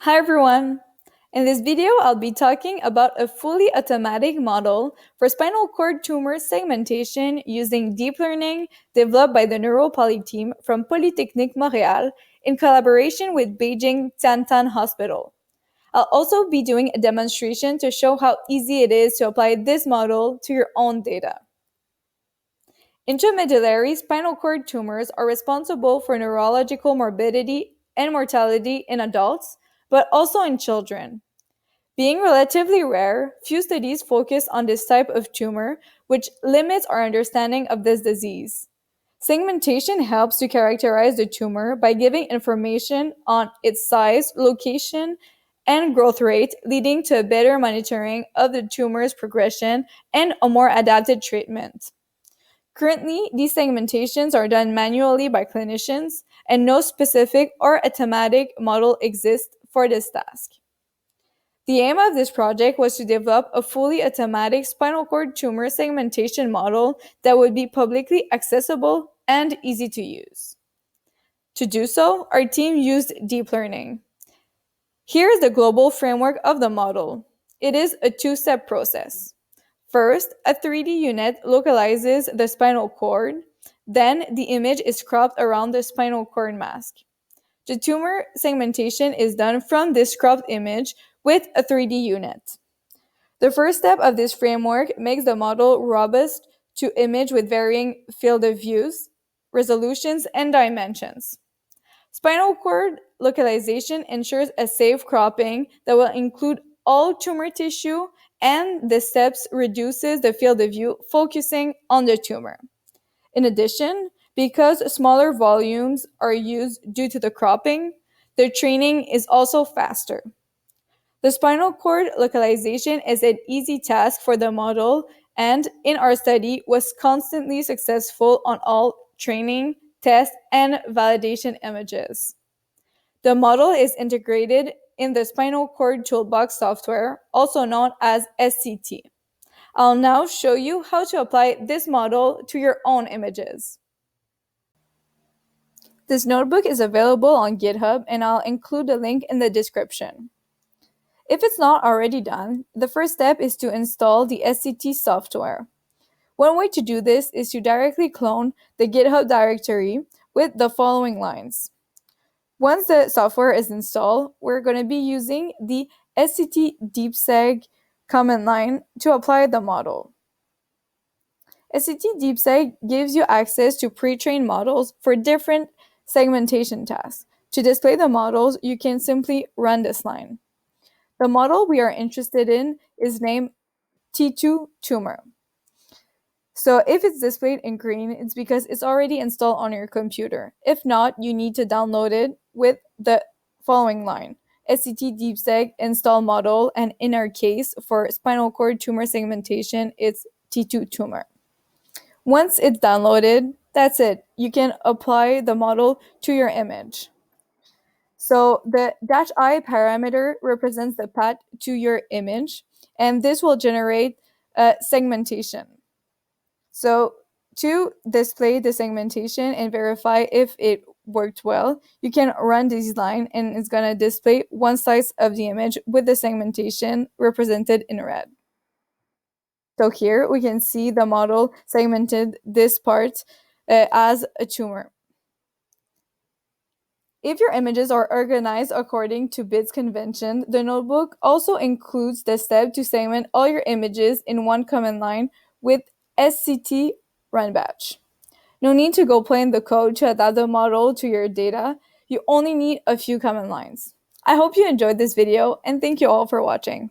Hi everyone! In this video, I'll be talking about a fully automatic model for spinal cord tumor segmentation using deep learning developed by the NeuroPoly team from Polytechnique Montréal in collaboration with Beijing Tiantan Hospital. I'll also be doing a demonstration to show how easy it is to apply this model to your own data. Intramedullary spinal cord tumors are responsible for neurological morbidity and mortality in adults, but also in children. Being relatively rare, few studies focus on this type of tumor, which limits our understanding of this disease. Segmentation helps to characterize the tumor by giving information on its size, location, and growth rate, leading to a better monitoring of the tumor's progression and a more adapted treatment. Currently, these segmentations are done manually by clinicians, and no specific or automatic model exists for this task. The aim of this project was to develop a fully automatic spinal cord tumor segmentation model that would be publicly accessible and easy to use. To do so, our team used deep learning. Here is the global framework of the model. It is a two-step process. First, a 3D unit localizes the spinal cord, then the image is cropped around the spinal cord mask. The tumor segmentation is done from this cropped image with a 3D unit. The first step of this framework makes the model robust to image with varying field of views, resolutions, and dimensions. Spinal cord localization ensures a safe cropping that will include all tumor tissue, and the steps reduces the field of view, focusing on the tumor. In addition, because smaller volumes are used due to the cropping, the training is also faster. The spinal cord localization is an easy task for the model and, in our study, was constantly successful on all training, test, and validation images. The model is integrated in the Spinal Cord Toolbox software, also known as SCT. I'll now show you how to apply this model to your own images. This notebook is available on GitHub, and I'll include the link in the description. If it's not already done, the first step is to install the SCT software. One way to do this is to directly clone the GitHub directory with the following lines. Once the software is installed, we're going to be using the SCT DeepSeg command line to apply the model. SCT DeepSeg gives you access to pre-trained models for different segmentation tasks. To display the models, you can simply run this line. The model we are interested in is named T2 Tumor. So if it's displayed in green, it's because it's already installed on your computer. If not, you need to download it with the following line: SCT DeepSeg install model, and in our case, for spinal cord tumor segmentation, it's T2 Tumor. Once it's downloaded, that's it. You can apply the model to your image. So the -I parameter represents the path to your image, and this will generate a segmentation. So to display the segmentation and verify if it worked well, you can run this line, and it's going to display one slice of the image with the segmentation represented in red. So here we can see the model segmented this part as a tumor. If your images are organized according to BITS convention, the notebook also includes the step to segment all your images in one command line with SCT run batch. No need to go play in the code to adapt the model to your data. You only need a few command lines. I hope you enjoyed this video, and thank you all for watching.